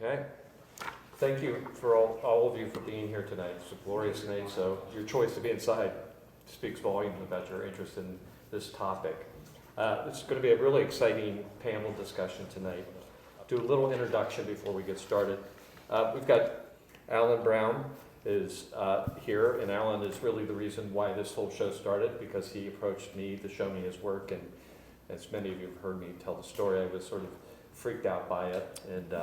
Okay. Thank you for all of you for being here tonight. It's a glorious night, so your choice to be inside speaks volumes about your interest in this topic. It's going to be a really exciting panel discussion tonight. Do a little introduction before we get started. We've got Alan Brown is here, and Alan is really the reason why this whole show started, because he approached me to show me his work, and as many of you have heard me tell the story, I was sort of freaked out by it, and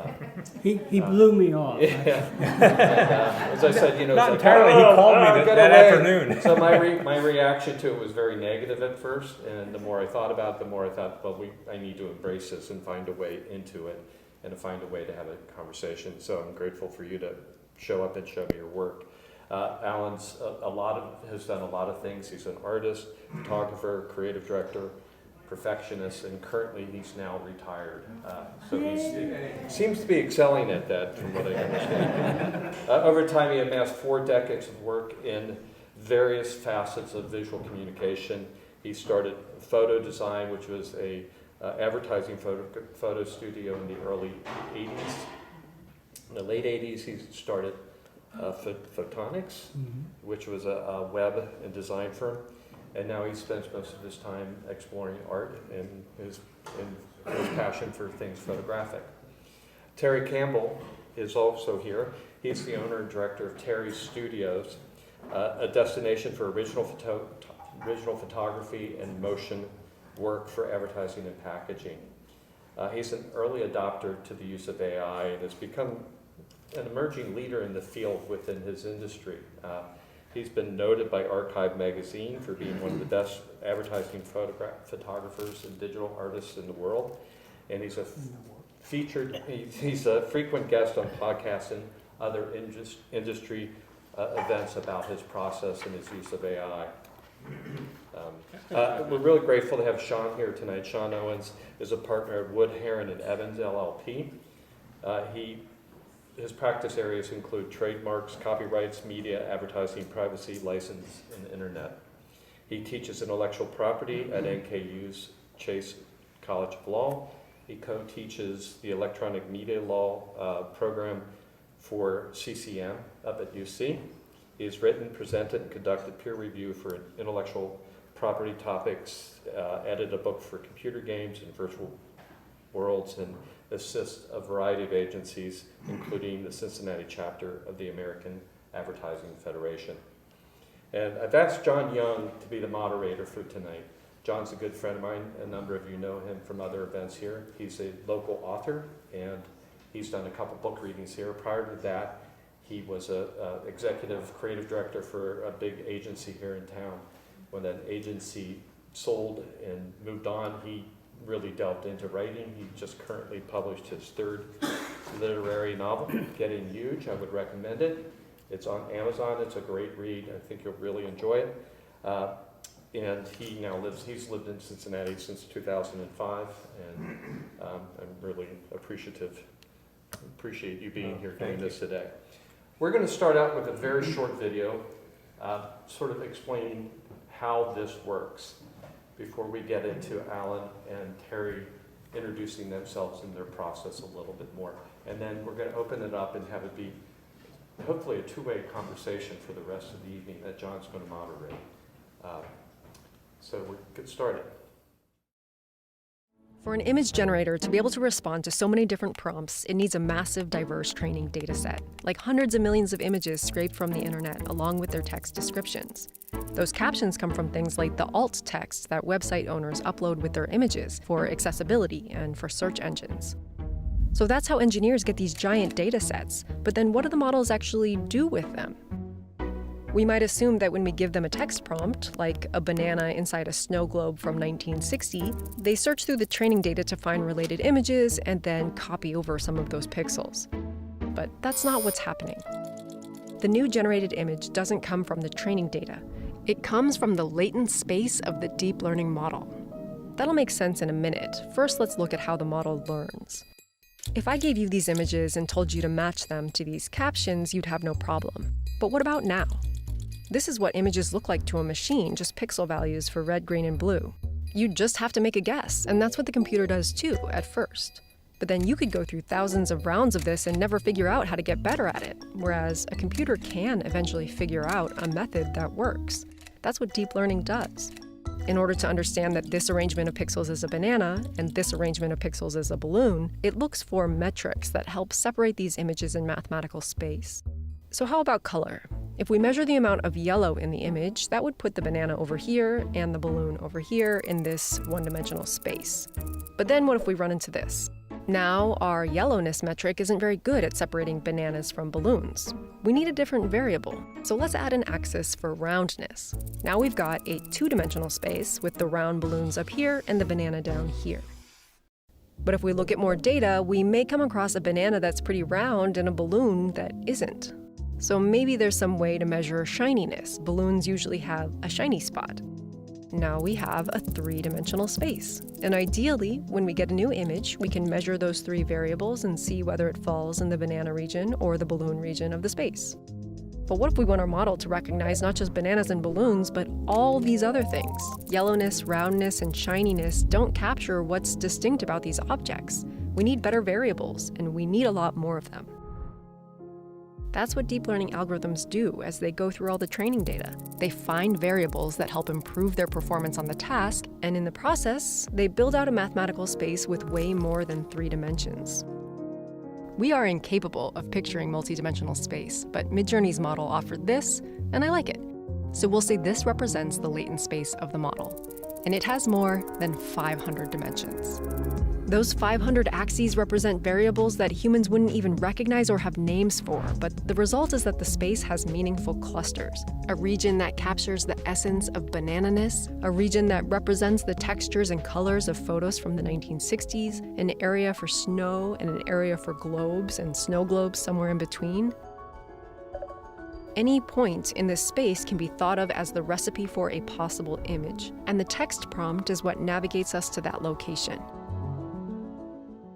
he blew me off. yeah. As I said, Not it's entirely. He called me that afternoon. So my reaction to it was very negative at first, and the more I thought about it, the more I thought, well, I need to embrace this and find a way into it, and to find a way to have a conversation. So I'm grateful for you to show up and show me your work. Alan's has done a lot of things. He's an artist, photographer, creative director, perfectionist, and currently he's now retired. So he seems to be excelling at that, from what I understand. Over time, he amassed 4 decades of work in various facets of visual communication. He started photo design, which was a advertising photo studio in the early 80s. In the late 80s, he started Photonics, which was a web and design firm. And now he spends most of his time exploring art and his passion for things photographic. Terry Campbell is also here. He's the owner and director of Terry's Studios, a destination for original photography and motion work for advertising and packaging. He's an early adopter to the use of AI and has become an emerging leader in the field within his industry. He's been noted by Archive magazine for being one of the best advertising photographers and digital artists in the world. And he's a frequent guest on podcasts and other industry events about his process and his use of AI. We're really grateful to have Sean here tonight. Sean Owens is a partner at Wood, Herron & Evans, LLP. His practice areas include trademarks, copyrights, media, advertising, privacy, license, and internet. He teaches intellectual property at NKU's Chase College of Law. He co-teaches the electronic media law program for CCM up at UC. He has written, presented, and conducted peer review for intellectual property topics, edited a book for computer games and virtual worlds, and assists a variety of agencies, including the Cincinnati chapter of the American Advertising Federation. And I've asked John Young to be the moderator for tonight. John's a good friend of mine. A number of you know him from other events here. He's a local author, and he's done a couple book readings here. Prior to that, he was an executive creative director for a big agency here in town. When that agency sold and moved on, he really delved into writing. He just currently published his 3rd literary novel, Getting Huge. I would recommend it. It's on Amazon. It's a great read. I think you'll really enjoy it. And he's lived in Cincinnati since 2005, and I'm really appreciate you being here doing this today. We're going to start out with a very short video, sort of explaining how this works, before we get into Alan and Terry introducing themselves and their process a little bit more. And then we're going to open it up and have it be hopefully a 2-way conversation for the rest of the evening that John's going to moderate. So we'll get started. For an image generator to be able to respond to so many different prompts, it needs a massive, diverse training data set, like hundreds of millions of images scraped from the internet along with their text descriptions. Those captions come from things like the alt text that website owners upload with their images for accessibility and for search engines. So that's how engineers get these giant data sets, but then what do the models actually do with them? We might assume that when we give them a text prompt, like a banana inside a snow globe from 1960, they search through the training data to find related images and then copy over some of those pixels. But that's not what's happening. The new generated image doesn't come from the training data. It comes from the latent space of the deep learning model. That'll make sense in a minute. First, let's look at how the model learns. If I gave you these images and told you to match them to these captions, you'd have no problem. But what about now? This is what images look like to a machine, just pixel values for red, green, and blue. You just have to make a guess, and that's what the computer does too, at first. But then you could go through thousands of rounds of this and never figure out how to get better at it, whereas a computer can eventually figure out a method that works. That's what deep learning does. In order to understand that this arrangement of pixels is a banana and this arrangement of pixels is a balloon, it looks for metrics that help separate these images in mathematical space. So how about color? If we measure the amount of yellow in the image, that would put the banana over here and the balloon over here in this one-dimensional space. But then what if we run into this? Now, our yellowness metric isn't very good at separating bananas from balloons. We need a different variable, so let's add an axis for roundness. Now we've got a two-dimensional space with the round balloons up here and the banana down here. But if we look at more data, we may come across a banana that's pretty round and a balloon that isn't. So maybe there's some way to measure shininess. Balloons usually have a shiny spot. Now we have a three-dimensional space. And ideally, when we get a new image, we can measure those three variables and see whether it falls in the banana region or the balloon region of the space. But what if we want our model to recognize not just bananas and balloons, but all these other things? Yellowness, roundness, and shininess don't capture what's distinct about these objects. We need better variables, and we need a lot more of them. That's what deep learning algorithms do as they go through all the training data. They find variables that help improve their performance on the task, and in the process, they build out a mathematical space with way more than 3 dimensions. We are incapable of picturing multidimensional space, but Midjourney's model offered this, and I like it. So we'll say this represents the latent space of the model, and it has more than 500 dimensions. Those 500 axes represent variables that humans wouldn't even recognize or have names for, but the result is that the space has meaningful clusters. A region that captures the essence of banananess, a region that represents the textures and colors of photos from the 1960s, an area for snow and an area for globes and snow globes somewhere in between. Any point in this space can be thought of as the recipe for a possible image, and the text prompt is what navigates us to that location.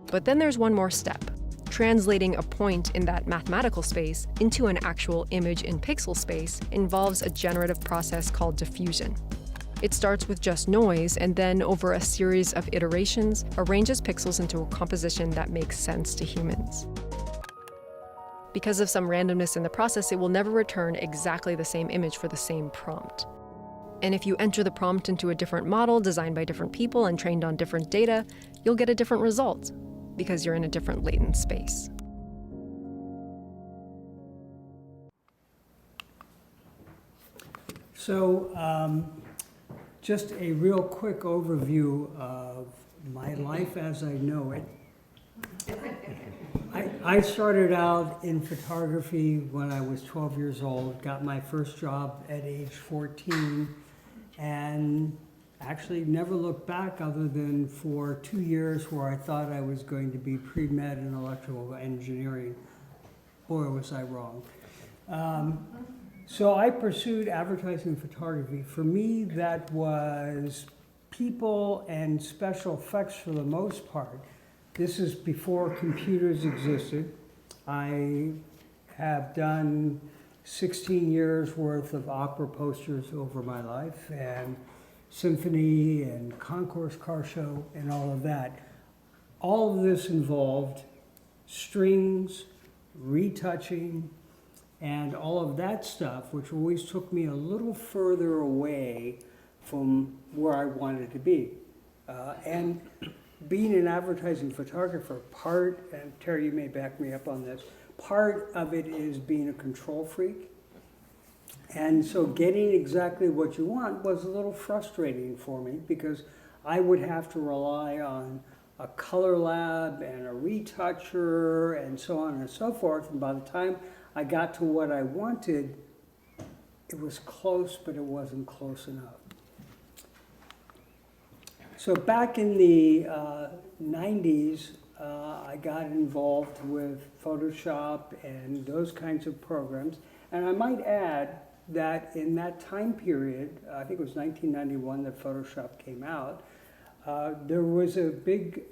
But then there's one more step. Translating a point in that mathematical space into an actual image in pixel space involves a generative process called diffusion. It starts with just noise and then, over a series of iterations, arranges pixels into a composition that makes sense to humans. Because of some randomness in the process, it will never return exactly the same image for the same prompt. And if you enter the prompt into a different model designed by different people and trained on different data, you'll get a different result, because you're in a different latent space. So, just a real quick overview of my life as I know it. I started out in photography when I was 12 years old, got my first job at age 14, and actually never looked back other than for 2 years where I thought I was going to be pre-med in electrical engineering. Boy, was I wrong. So I pursued advertising photography. For me, that was people and special effects for the most part. This is before computers existed. I have done 16 years worth of opera posters over my life, and symphony and concourse car show and all of that. All of this involved strings, retouching, and all of that stuff, which always took me a little further away from where I wanted to be. And being an advertising photographer, and Terry, you may back me up on this, part of it is being a control freak. And so getting exactly what you want was a little frustrating for me because I would have to rely on a color lab and a retoucher and so on and so forth. And by the time I got to what I wanted, it was close, but it wasn't close enough. So back in the 90s, I got involved with Photoshop and those kinds of programs. And I might add that in that time period, I think it was 1991 that Photoshop came out, there was a big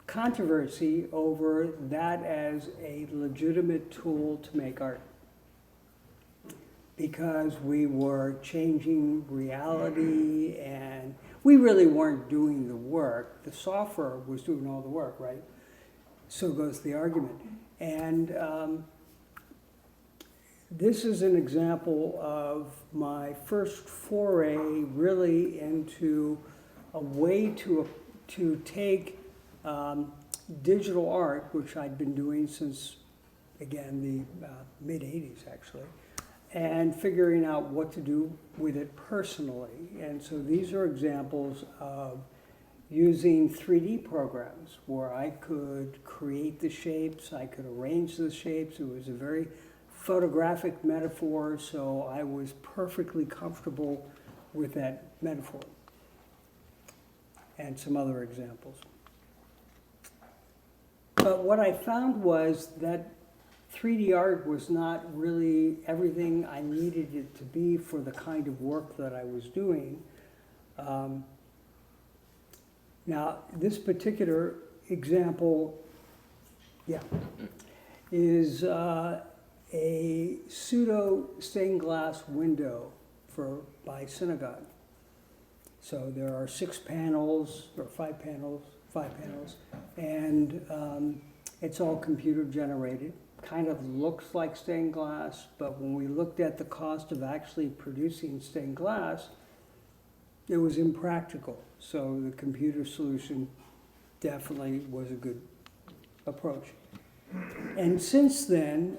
controversy over that as a legitimate tool to make art. Because we were changing reality and We really weren't doing the work. The software was doing all the work, right? So goes the argument. And this is an example of my first foray really into a way to take digital art, which I'd been doing since, again, the mid-'80s actually, and figuring out what to do with it personally. And so these are examples of using 3D programs where I could create the shapes, I could arrange the shapes. It was a very photographic metaphor, so I was perfectly comfortable with that metaphor. And some other examples. But what I found was that 3D art was not really everything I needed it to be for the kind of work that I was doing. Now, this particular example, is a pseudo stained glass window by synagogue. So there are 6 panels, or 5 panels, and it's all computer generated. Kind of looks like stained glass, but when we looked at the cost of actually producing stained glass, it was impractical. So the computer solution definitely was a good approach. And since then,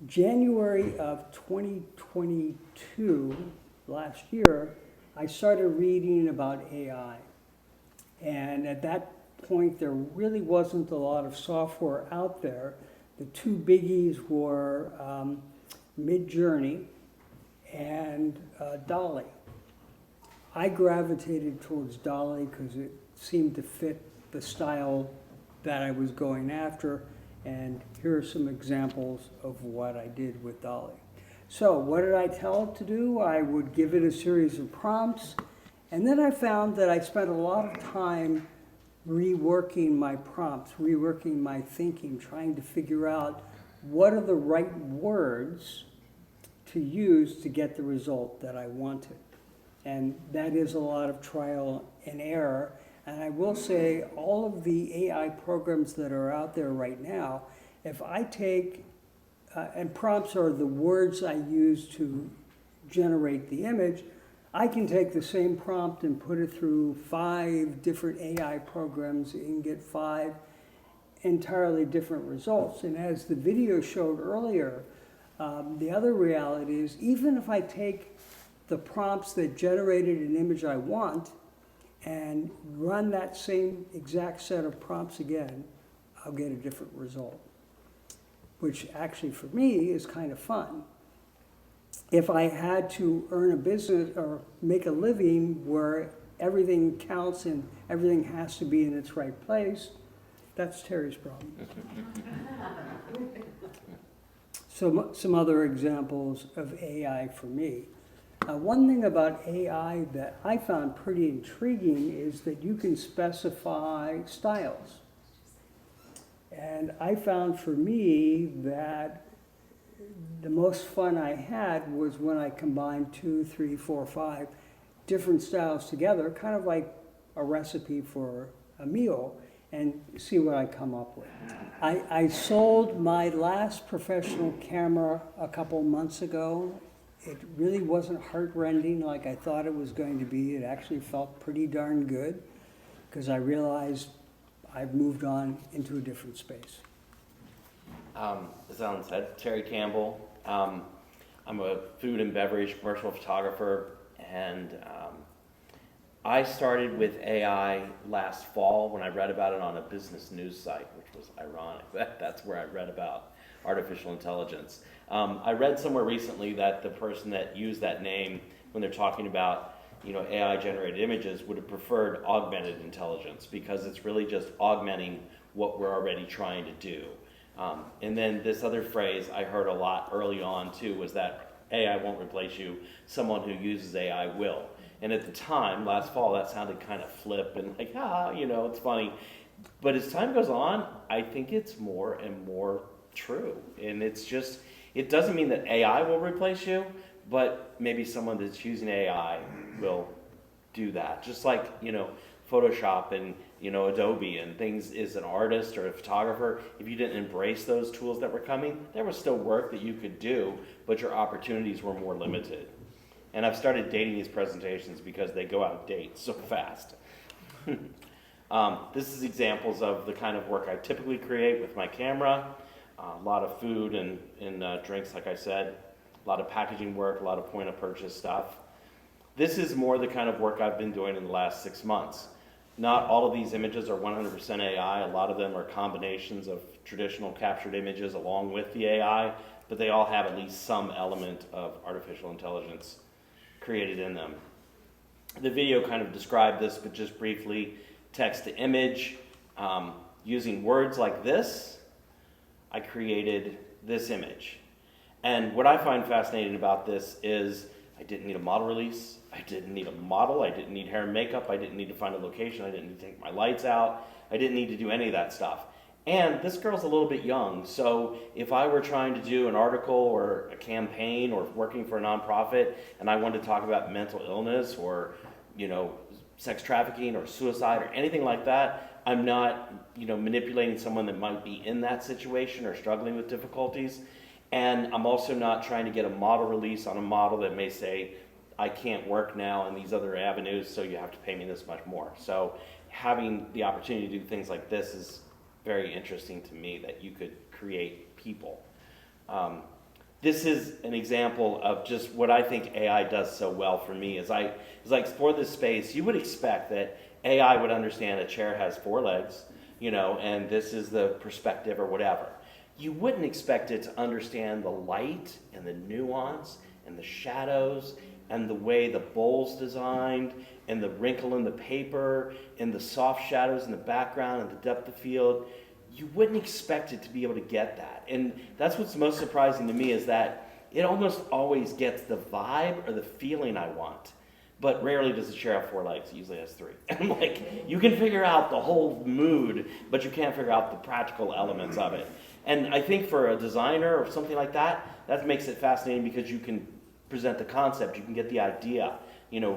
January of 2022, last year, I started reading about AI. And at that point, there really wasn't a lot of software out there. The 2 biggies were Midjourney and DALL-E. I gravitated towards DALL-E because it seemed to fit the style that I was going after, and here are some examples of what I did with DALL-E. So what did I tell it to do? I would give it a series of prompts, and then I found that I spent a lot of time reworking my prompts, reworking my thinking, trying to figure out what are the right words to use to get the result that I wanted. And that is a lot of trial and error. And I will say all of the AI programs that are out there right now, if I take, and prompts are the words I use to generate the image, I can take the same prompt and put it through 5 different AI programs and get 5 entirely different results. And as the video showed earlier, the other reality is even if I take the prompts that generated an image I want and run that same exact set of prompts again, I'll get a different result, which actually for me is kind of fun. If I had to earn a business or make a living where everything counts and everything has to be in its right place, that's Terry's problem. So some other examples of AI for me. One thing about AI that I found pretty intriguing is that you can specify styles. And I found for me that the most fun I had was when I combined 2, 3, 4, 5 different styles together, kind of like a recipe for a meal, and see what I come up with. I sold my last professional camera a couple months ago. It really wasn't heart-rending like I thought it was going to be. It actually felt pretty darn good because I realized I've moved on into a different space. As Alan said, Terry Campbell. I'm a food and beverage commercial photographer, and I started with AI last fall when I read about it on a business news site, which was ironic. That's where I read about artificial intelligence. I read somewhere recently that the person that used that name when they're talking about AI-generated images would have preferred augmented intelligence because it's really just augmenting what we're already trying to do. And then this other phrase I heard a lot early on too was that AI won't replace you, someone who uses AI will. And at the time, last fall, that sounded kind of flip and like, it's funny. But as time goes on, I think it's more and more true. And it doesn't mean that AI will replace you, but maybe someone that's using AI will do that. Just like, Photoshop and, Adobe and things, as an artist or a photographer, if you didn't embrace those tools that were coming, there was still work that you could do, but your opportunities were more limited. And I've started dating these presentations because they go out of date so fast. This is examples of the kind of work I typically create with my camera. A lot of food and drinks, like I said. A lot of packaging work, a lot of point of purchase stuff. This is more the kind of work I've been doing in the last 6 months. Not all of these images are 100% AI. A lot of them are combinations of traditional captured images along with the AI, but they all have at least some element of artificial intelligence created in them. The video kind of described this, but just briefly, text to image. Using words like this, I created this image. And what I find fascinating about this is I didn't need a model release, I didn't need a model, I didn't need hair and makeup, I didn't need to find a location, I didn't need to take my lights out, I didn't need to do any of that stuff. And this girl's a little bit young, so if I were trying to do an article or a campaign or working for a nonprofit and I wanted to talk about mental illness or, sex trafficking or suicide or anything like that, I'm not, manipulating someone that might be in that situation or struggling with difficulties. And I'm also not trying to get a model release on a model that may say, I can't work now in these other avenues, so you have to pay me this much more. So having the opportunity to do things like this is very interesting to me, that you could create people. This is an example of just what I think AI does so well for me. As I explore this space, you would expect that AI would understand a chair has 4 legs, and this is the perspective or whatever. You wouldn't expect it to understand the light and the nuance and the shadows and the way the bowl's designed and the wrinkle in the paper and the soft shadows in the background and the depth of field. You wouldn't expect it to be able to get that. And that's what's most surprising to me, is that it almost always gets the vibe or the feeling I want. But rarely does a chair have 4 legs. It usually has 3. And you can figure out the whole mood, but you can't figure out the practical elements of it. And I think for a designer or something like that, that makes it fascinating because you can present the concept, you can get the idea,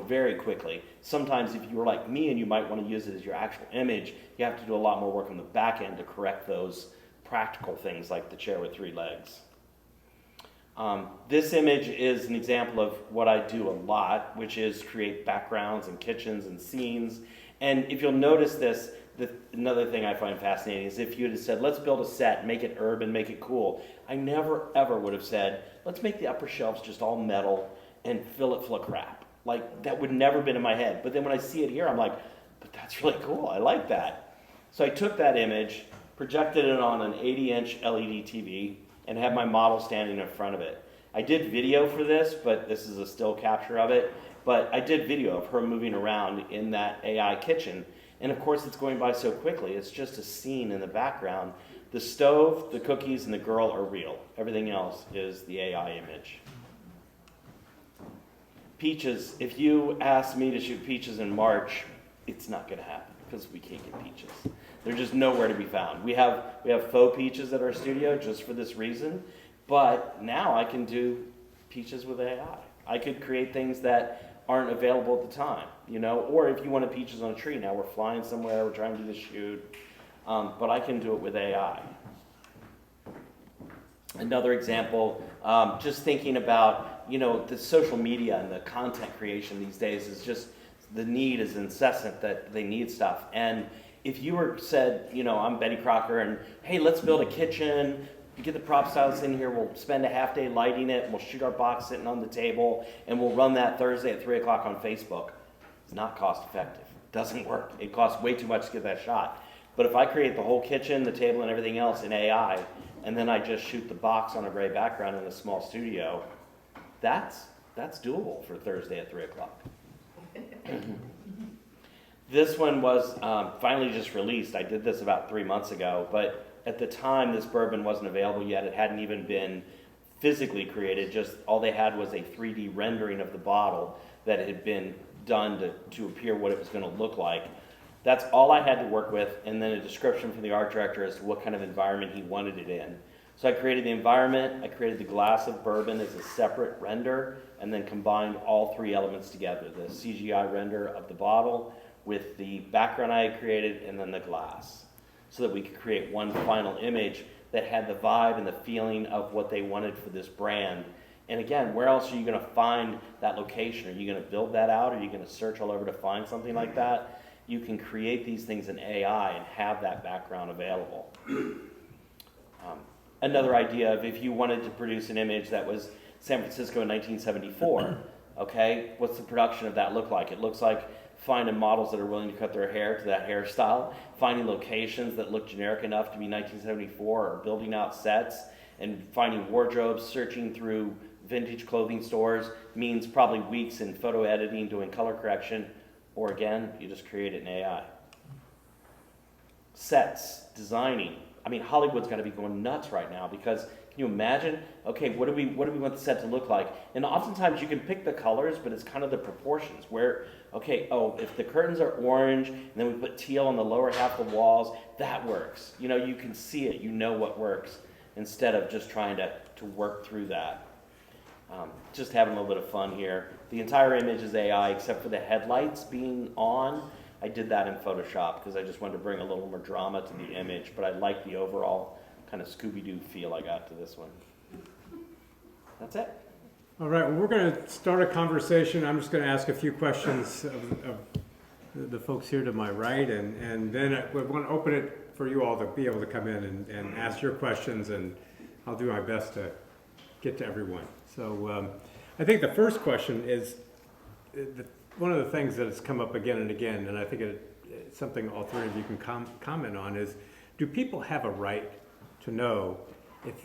very quickly. Sometimes if you were like me and you might want to use it as your actual image, you have to do a lot more work on the back end to correct those practical things like the chair with 3 legs. This image is an example of what I do a lot, which is create backgrounds and kitchens and scenes. And if you'll notice this, another thing I find fascinating is if you had said, let's build a set, make it urban, make it cool, I never ever would have said, let's make the upper shelves just all metal and fill it full of crap. That would never have been in my head. But then when I see it here, I'm like, but that's really cool, I like that. So I took that image, projected it on an 80-inch LED TV, and had my model standing in front of it. I did video for this, but this is a still capture of it. But I did video of her moving around in that AI kitchen. And of course, it's going by so quickly. It's just a scene in the background. The stove, the cookies, and the girl are real. Everything else is the AI image. Peaches. If you ask me to shoot peaches in March, it's not going to happen because we can't get peaches. They're just nowhere to be found. We have faux peaches at our studio just for this reason. But now I can do peaches with AI. I could create things that aren't available at the time, or if you wanted peaches on a tree, now we're flying somewhere, we're trying to do the shoot, but I can do it with AI. Another example, just thinking about, the social media and the content creation these days is just, the need is incessant that they need stuff. And if you were said, I'm Betty Crocker and, hey, let's build a kitchen, get the prop stylists in here, we'll spend a half day lighting it, we'll shoot our box sitting on the table, and we'll run that Thursday at 3 o'clock on Facebook. It's not cost effective. It doesn't work. It costs way too much to get that shot. But if I create the whole kitchen, the table, and everything else in AI, and then I just shoot the box on a gray background in a small studio, that's doable for Thursday at 3 o'clock. This one was finally just released. I did this about 3 months ago, but at the time this bourbon wasn't available yet. It hadn't even been physically created. Just all they had was a 3D rendering of the bottle that had been done to appear what it was going to look like. That's all I had to work with, and then a description from the art director as to what kind of environment he wanted it in. So I created the environment, I created the glass of bourbon as a separate render, and then combined all three elements together, the CGI render of the bottle with the background I had created and then the glass, so that we could create one final image that had the vibe and the feeling of what they wanted for this brand. And again, where else are you going to find that location? Are you going to build that out? Are you going to search all over to find something like that? You can create these things in AI and have that background available. Another idea of if you wanted to produce an image that was San Francisco in 1974, okay, what's the production of that look like? It looks like finding models that are willing to cut their hair to that hairstyle, finding locations that look generic enough to be 1974, or building out sets, and finding wardrobes, searching through vintage clothing stores means probably weeks in photo editing, doing color correction, or again, you just create it in AI. Sets, designing. I mean, Hollywood's got to be going nuts right now because can you imagine? Okay, what do we want the set to look like? And oftentimes you can pick the colors, but it's kind of the proportions where, okay, oh, if the curtains are orange and then we put teal on the lower half of the walls, that works. You know, you can see it, you know what works, instead of just trying to work through that. Just having a little bit of fun here. The entire image is AI except for the headlights being on. I did that in Photoshop because I just wanted to bring a little more drama to the image, but I like the overall kind of Scooby-Doo feel I got to this one. That's it. All right, well, we're going to start a conversation. I'm just going to ask a few questions of the folks here to my right, and then we want to open it for you all to be able to come in and ask your questions, and I'll do my best to get to everyone. So I think the first question is, one of the things that has come up again and again, and I think it's something all three of you can comment on, is do people have a right to know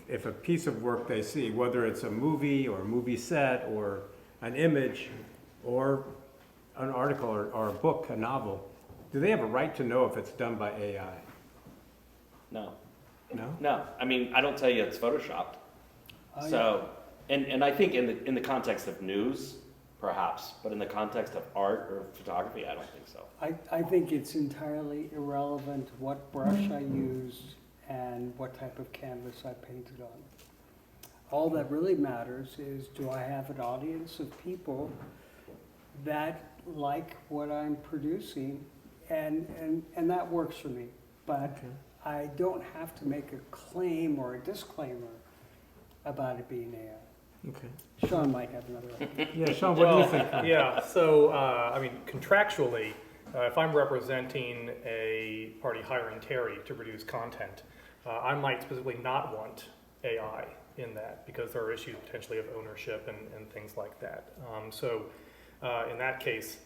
if a piece of work they see, whether it's a movie or a movie set or an image or an article or a book, a novel, do they have a right to know if it's done by AI? No. No? No. I mean, I don't tell you it's Photoshopped. So, and I think in the context of news, perhaps, but in the context of art or photography, I don't think so. I think it's entirely irrelevant what brush I used and what type of canvas I painted on. All that really matters is, do I have an audience of people that like what I'm producing, and that works for me. But I don't have to make a claim or a disclaimer about it being AI. Okay. Sean might have another idea. Yeah, Sean, what do you think? Yeah, so, I mean, contractually, if I'm representing a party hiring Terry to produce content, I might specifically not want AI in that because there are issues potentially of ownership and things like that. So in that case,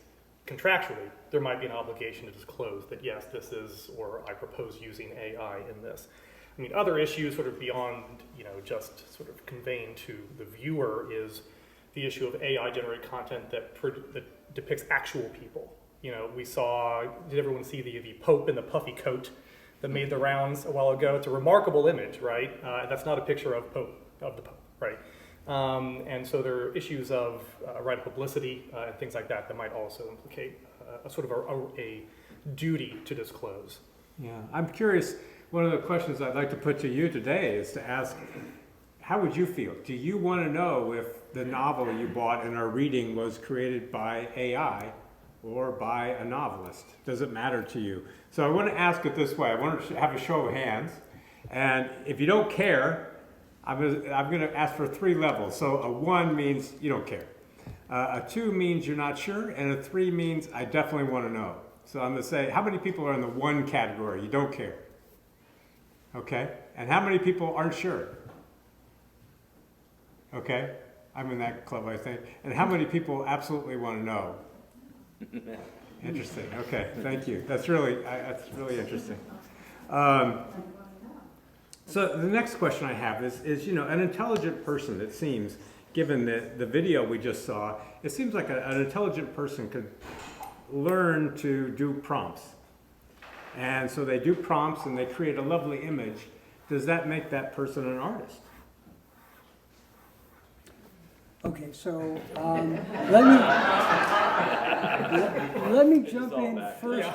contractually, there might be an obligation to disclose that, yes, this is, or I propose using AI in this. I mean, other issues sort of beyond, just sort of conveying to the viewer is the issue of AI-generated content that depicts actual people. We saw, did everyone see the Pope in the puffy coat that made the rounds a while ago? It's a remarkable image, right? That's not a picture of the Pope, right? And so there are issues of right of publicity and things like that might also implicate a sort of a duty to disclose. Yeah, I'm curious. One of the questions I'd like to put to you today is to ask, how would you feel? Do you want to know if the novel you bought and are reading was created by AI or by a novelist? Does it matter to you? So I want to ask it this way. I want to have a show of hands. And if you don't care, I'm going to ask for 3 levels. So a 1 means you don't care. A 2 means you're not sure. And a 3 means I definitely want to know. So I'm going to say, how many people are in the 1 category? You don't care. Okay? And how many people aren't sure? Okay? I'm in that club, I think. And how many people absolutely want to know? Interesting. Okay, thank you. That's really interesting. So the next question I have is an intelligent person, it seems, given the video we just saw, it seems like an intelligent person could learn to do prompts. And so they do prompts and they create a lovely image. Does that make that person an artist? Okay, so let me jump in first.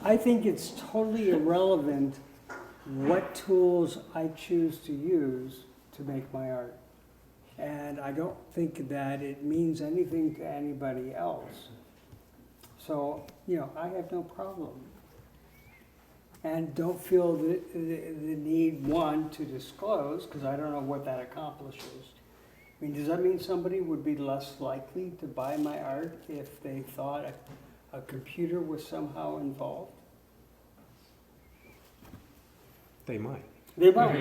I think it's totally irrelevant what tools I choose to use to make my art. And I don't think that it means anything to anybody else. So, I have no problem. And don't feel the need, one, to disclose, because I don't know what that accomplishes. I mean, does that mean somebody would be less likely to buy my art if they thought a computer was somehow involved? They might. They might.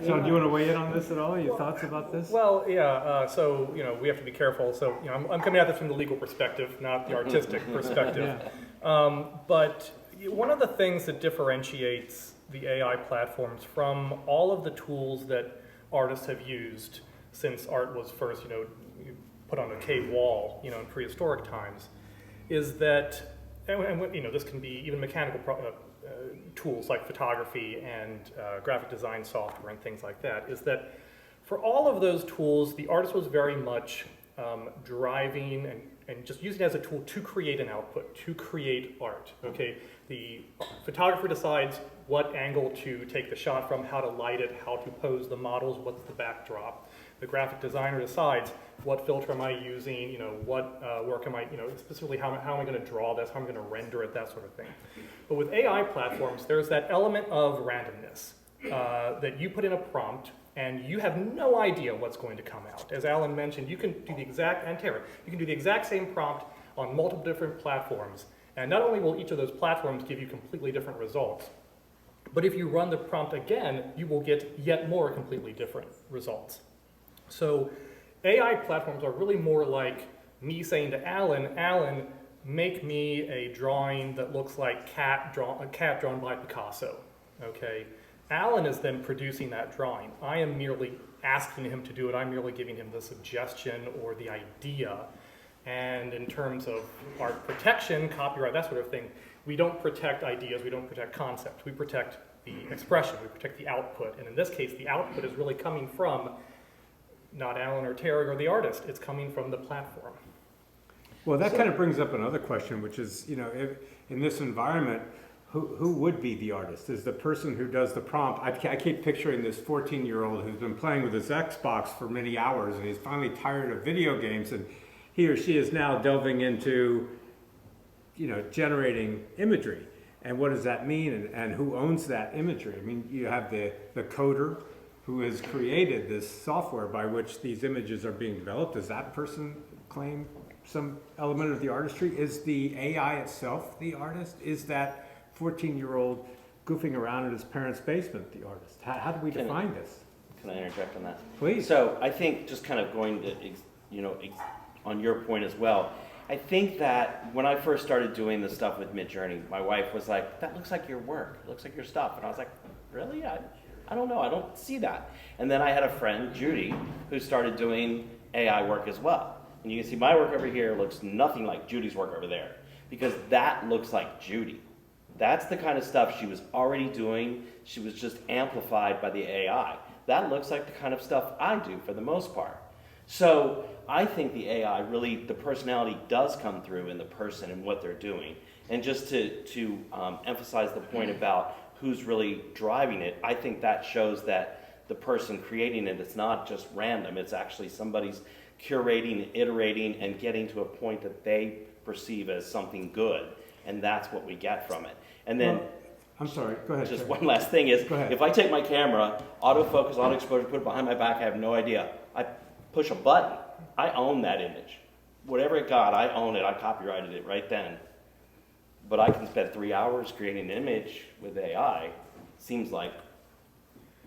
So do you want to weigh in on this at all? Your thoughts about this? Well, yeah, so, we have to be careful. So, I'm coming at this from the legal perspective, not the artistic perspective. Yeah. But one of the things that differentiates the AI platforms from all of the tools that artists have used since art was first, put on a cave wall, in prehistoric times, is that, and this can be even mechanical tools like photography and graphic design software and things like that, is that for all of those tools, the artist was very much driving and just using it as a tool to create an output, to create art, okay? The photographer decides what angle to take the shot from, how to light it, how to pose the models, what's the backdrop. The graphic designer decides what filter am I using, what work am I, specifically how am I going to draw this, how am I going to render it, that sort of thing. But with AI platforms, there's that element of randomness that you put in a prompt and you have no idea what's going to come out. As Alan mentioned, you can do the exact, and Tara, you can do the exact same prompt on multiple different platforms. And not only will each of those platforms give you completely different results, but if you run the prompt again, you will get yet more completely different results. So AI platforms are really more like me saying to Alan, make me a drawing that looks like a cat drawn by Picasso, okay? Alan is then producing that drawing. I am merely asking him to do it. I'm merely giving him the suggestion or the idea. And in terms of art protection, copyright, that sort of thing, we don't protect ideas, we don't protect concepts. We protect the expression, we protect the output. And in this case, the output is really coming from not Alan or Terry or the artist, it's coming from the platform. Well, that kind of brings up another question, which is, if, in this environment, who would be the artist? Is the person who does the prompt? I keep picturing this 14-year-old who's been playing with his Xbox for many hours, and he's finally tired of video games, and he or she is now delving into, generating imagery. And what does that mean, and who owns that imagery? I mean, you have the coder who has created this software by which these images are being developed. Does that person claim some element of the artistry? Is the AI itself the artist? Is that 14-year-old goofing around in his parents' basement the artist? How do we define this? Can I interject on that? Please. So I think just kind of going to, on your point as well, I think that when I first started doing this stuff with Midjourney, my wife was like, that looks like your work, it looks like your stuff. And I was like, really? I don't know, I don't see that. And then I had a friend, Judy, who started doing AI work as well. And you can see my work over here looks nothing like Judy's work over there, because that looks like Judy. That's the kind of stuff she was already doing. She was just amplified by the AI. That looks like the kind of stuff I do for the most part. So I think the AI really, the personality does come through in the person and what they're doing. And just to emphasize the point about who's really driving it, I think that shows that the person creating it, it's not just random, it's actually somebody's curating, iterating, and getting to a point that they perceive as something good. And that's what we get from it. And then, I'm sorry, go ahead. just Terry. one last thing is, Go ahead. if I take my camera, autofocus, auto exposure, put it behind my back, I have no idea. I push a button, I own that image. Whatever it got, I own it, I copyrighted it right then. But I can spend 3 hours creating an image with AI. Seems like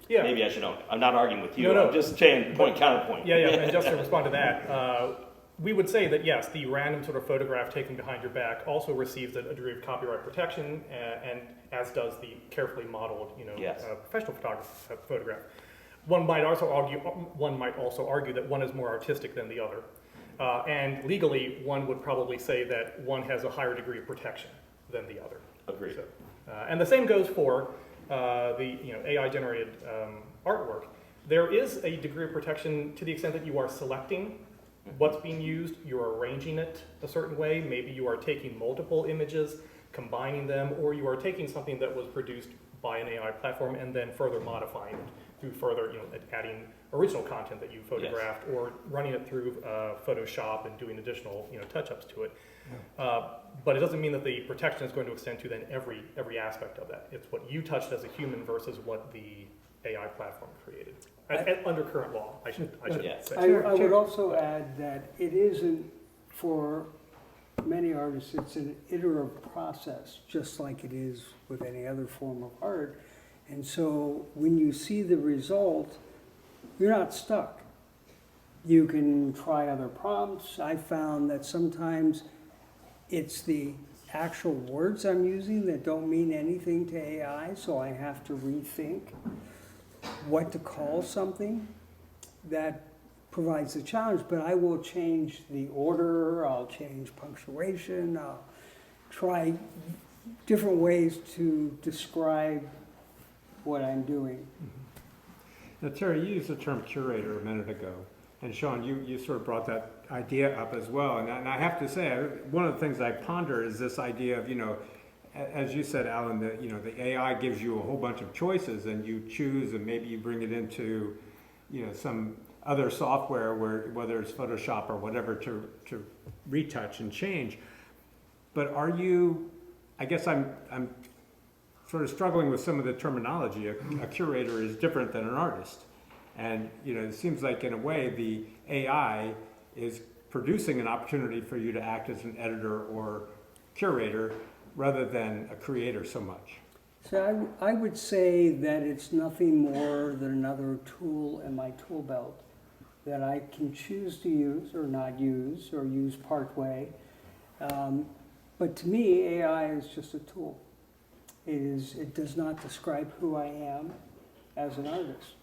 Yeah. maybe I should own it. I'm not arguing with you, No, no. I'm just saying point, counterpoint. Yeah, and just to respond to that, we would say that yes, the random sort of photograph taken behind your back also receives a degree of copyright protection, and as does the carefully modeled, Yes. professional photograph. One might also argue that one is more artistic than the other, and legally, one would probably say that one has a higher degree of protection than the other. Agreed. So, and the same goes for the AI-generated artwork. There is a degree of protection to the extent that you are selecting what's being used, you're arranging it a certain way. Maybe you are taking multiple images, combining them, or you are taking something that was produced by an AI platform and then further modifying it through further, adding original content that you photographed or running it through Photoshop and doing additional, touch-ups to it. But it doesn't mean that the protection is going to extend to then every aspect of that. It's what you touched as a human versus what the AI platform created. Under current law, I should Yes. say. I would also add that it isn't, for many artists, it's an iterative process, just like it is with any other form of art. And so when you see the result, you're not stuck. You can try other prompts. I found that sometimes it's the actual words I'm using that don't mean anything to AI, so I have to rethink what to call something. That provides a challenge, but I will change the order, I'll change punctuation, I'll try different ways to describe what I'm doing. Now, Terry, you used the term curator a minute ago, and Sean, you sort of brought that idea up as well. And I have to say, one of the things I ponder is this idea of, as you said, Alan, that the AI gives you a whole bunch of choices, and you choose, and maybe you bring it into, some other software, whether it's Photoshop or whatever, to retouch and change. But I guess I'm sort of struggling with some of the terminology. A curator is different than an artist. And, it seems like in a way the AI is producing an opportunity for you to act as an editor or curator rather than a creator so much. So I would say that it's nothing more than another tool in my tool belt that I can choose to use or not use or use part way. But to me, AI is just a tool. It does not describe who I am as an artist.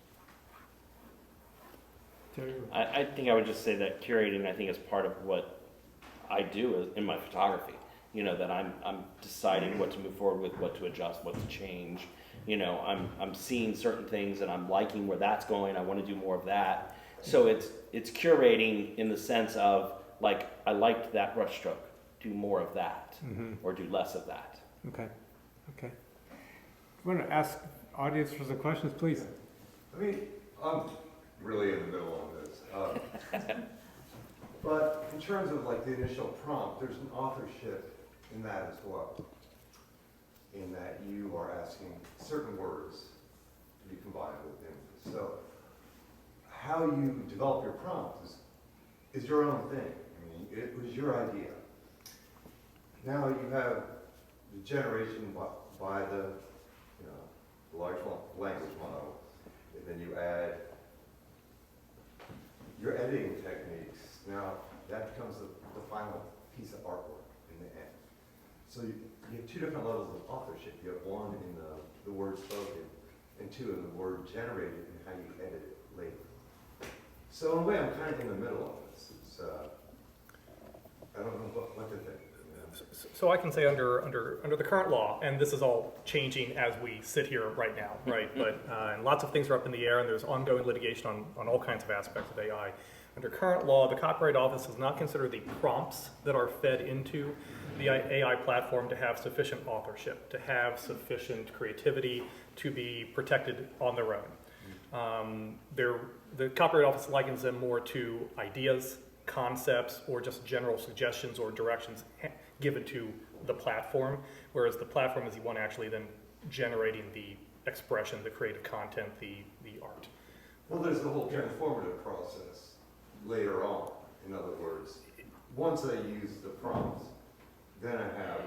I think I would just say that curating, I think, is part of what I do in my photography. That I'm deciding what to move forward with, what to adjust, what to change. I'm seeing certain things and I'm liking where that's going. I want to do more of that. So it's curating in the sense of, like, I liked that brush stroke, do more of that, or do less of that. Okay. Want to ask audience for some questions, please? I'm really in the middle on this. But in terms of like the initial prompt, there's an authorship in that as well. In that you are asking certain words to be combined with images. So how you develop your prompt is your own thing. It was your idea. Now you have the generation by the large language model, and then you add your editing techniques. Now that becomes the final piece of artwork in the end. So you have two different levels of authorship. You have one in the word spoken, and two in the word generated and how you edit it later. So in a way, I'm kind of in the middle of this. I don't know what to think. So I can say under the current law, and this is all changing as we sit here right now, right? But and lots of things are up in the air, and there's ongoing litigation on all kinds of aspects of AI. Under current law, the Copyright Office does not consider the prompts that are fed into the AI platform to have sufficient authorship, to have sufficient creativity to be protected on their own. The Copyright Office likens them more to ideas, concepts, or just general suggestions or directions given to the platform, whereas the platform is the one actually then generating the expression, the creative content, the art. Well, there's the whole transformative process later on. In other words, once I use the prompts, then I have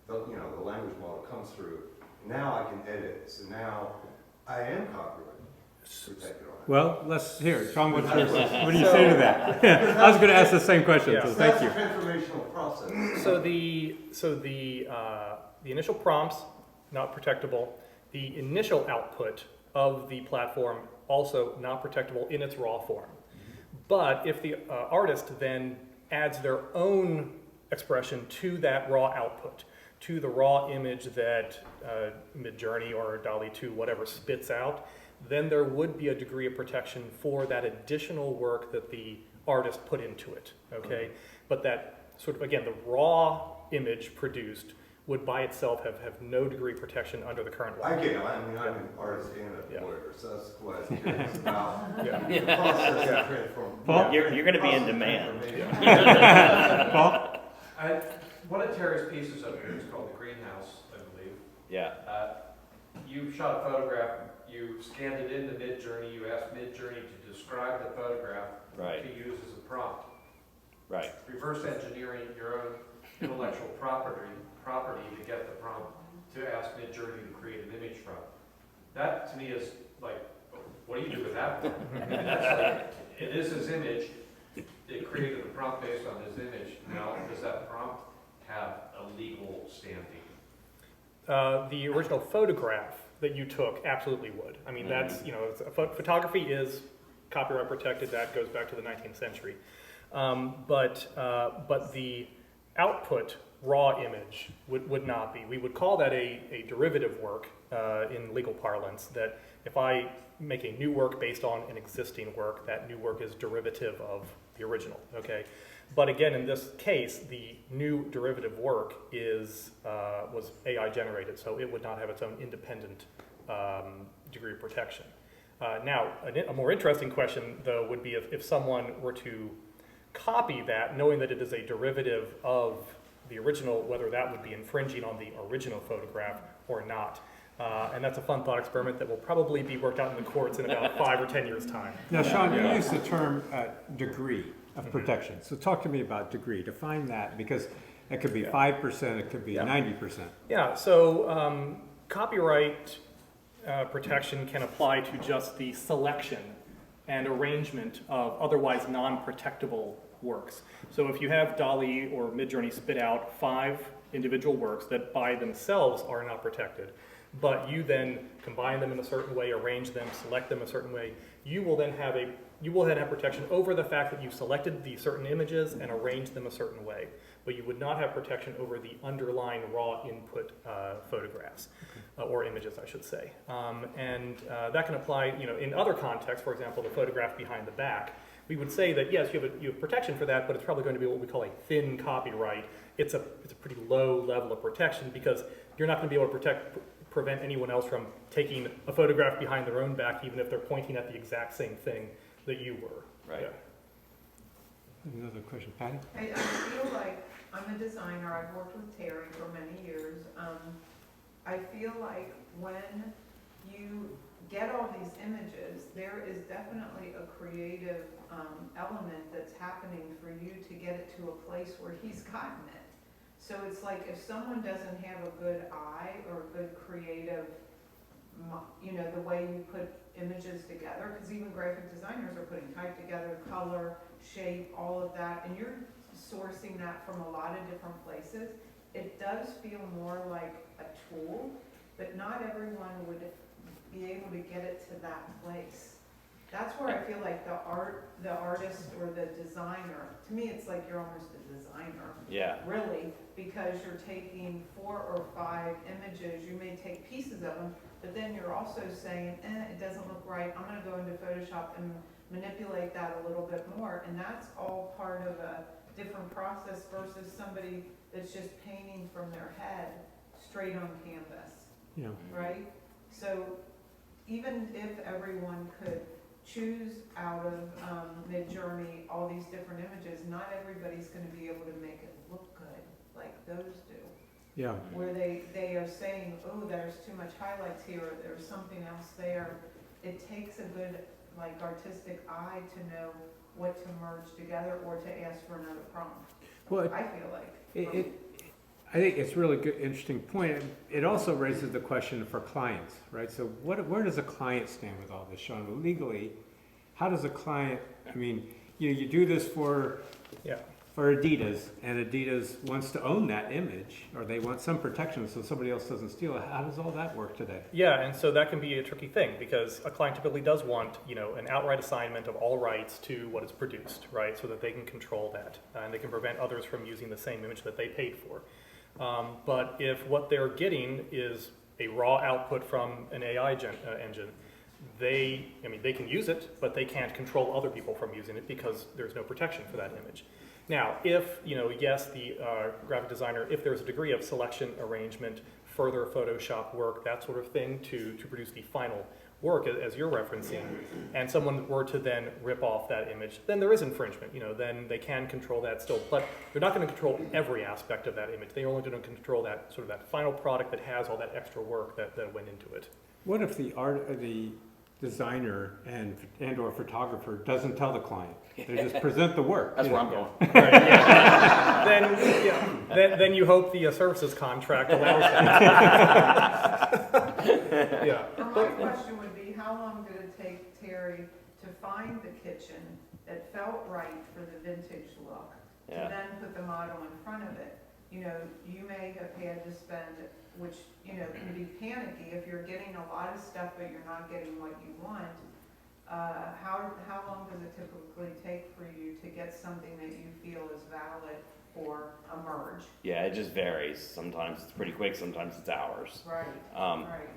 the language model comes through. Now I can edit. So now I am copyright protected on it. Well, let's hear it. Sean, what do you say to that? I was going to ask the same question, Yeah. so thank you. That's the transformational process. So the initial prompts, not protectable. The initial output of the platform, also not protectable in its raw form. But if the artist then adds their own expression to that raw output, to the raw image that Midjourney or DALL-E 2, whatever, spits out, then there would be a degree of protection for that additional work that the artist put into it, okay? But that sort of, again, the raw image produced would by itself have no degree of protection under the current law. I get it, I mean, I'm an artist and Yeah. a lawyer, so that's what I was curious about. Yeah. The process of transform. Paul? You're gonna be in Process of demand. transformation. Paul? One of Terry's pieces up here is called the greenhouse, I believe. Yeah, You shot a photograph, you scanned it into Midjourney, you asked Midjourney to describe the photograph right, to use as a prompt. right. Reverse engineering your own intellectual property to get the prompt to ask Midjourney to create an image from. That to me is like, what do you do with that? It's like, it is his image. It created a prompt based on his image. Now, does that prompt have a legal standing? The original photograph that you took absolutely would. I mean, that's, you know, photography is copyright protected. That goes back to the 19th century. But the output raw image would not be. We would call that a derivative work in legal parlance, that if I make a new work based on an existing work, that new work is derivative of the original, okay? But again, in this case, the new derivative work was AI generated, so it would not have its own independent degree of protection. Now, a more interesting question, though, would be if someone were to copy that, knowing that it is a derivative of the original, whether that would be infringing on the original photograph or not. And that's a fun thought experiment that will probably be worked out in the courts in about 5 or 10 years' time. Now, Sean, you use the term degree of protection. So talk to me about degree. Define that, because it could be 5%, it could be 90%. Yeah, so copyright protection can apply to just the selection and arrangement of otherwise non-protectable works. So if you have DALL-E or Midjourney spit out 5 individual works that by themselves are not protected, but you then combine them in a certain way, arrange them, select them a certain way, you will then have protection over the fact that you selected the certain images and arranged them a certain way. But you would not have protection over the underlying raw input photographs, or images, I should say. And that can apply, you know, in other contexts. For example, the photograph behind the back. We would say that yes, you have protection for that, but it's probably going to be what we call a thin copyright. It's a pretty low level of protection, because you're not going to be able to prevent anyone else from taking a photograph behind their own back, even if they're pointing at the exact same thing that you were. Right. Yeah. Another question, Patty? I feel like, I'm a designer, I've worked with Terry for many years. I feel like when you get all these images, there is definitely a creative element that's happening for you to get it to a place where he's gotten it. So it's like if someone doesn't have a good eye or a good creative, you know, the way you put images together, because even graphic designers are putting type together, color, shape, all of that, and you're sourcing that from a lot of different places. It does feel more like a tool, but not everyone would be able to get it to that place. That's where I feel like the artist or the designer, to me it's like you're almost a designer. Yeah. Really, because you're taking 4 or 5 images, you may take pieces of them, but then you're also saying, it doesn't look right, I'm gonna go into Photoshop and manipulate that a little bit more, and that's all part of a different process versus somebody that's just painting from their head straight on canvas, Yeah. right? So even if everyone could choose out of Midjourney all these different images, not everybody's gonna be able to make it look good like those do. Yeah. Where they are saying, oh, there's too much highlights here, or there's something else there. It takes a good, like, artistic eye to know what to merge together or to ask for another prompt. Well, I feel like. I think it's a really good, interesting point. It also raises the question for clients, right? So where does a client stand with all this, Sean? Legally, how does a client, I mean, you do this for Adidas, and Adidas wants to own that image, or they want some protection so somebody else doesn't steal it. How does all that work today? Yeah, and so that can be a tricky thing, because a client typically does want, you know, an outright assignment of all rights to what is produced, right? So that they can control that, and they can prevent others from using the same image that they paid for. But if what they're getting is a raw output from an AI engine, they can use it, but they can't control other people from using it because there's no protection for that image. Now, if, yes, the graphic designer, if there's a degree of selection, arrangement, further Photoshop work, that sort of thing to produce the final work as you're referencing, and someone were to then rip off that image, then there is infringement. Then they can control that still, but they're not going to control every aspect of that image. They're only going to control that sort of that final product that has all that extra work that went into it. What if the designer and or photographer doesn't tell the client? They just present the work. That's where I'm going. Right, yeah. Then you hope the services contract allows that. Yeah. My question would be, how long did it take Terry to find the kitchen that felt right for the vintage look, to then put the model in front of it? You may have had to spend, which, can be panicky if you're getting a lot of stuff but you're not getting what you want. How long does it typically take for you to get something that you feel is valid for a merge? Yeah, it just varies. Sometimes it's pretty quick, sometimes it's hours. Right, right.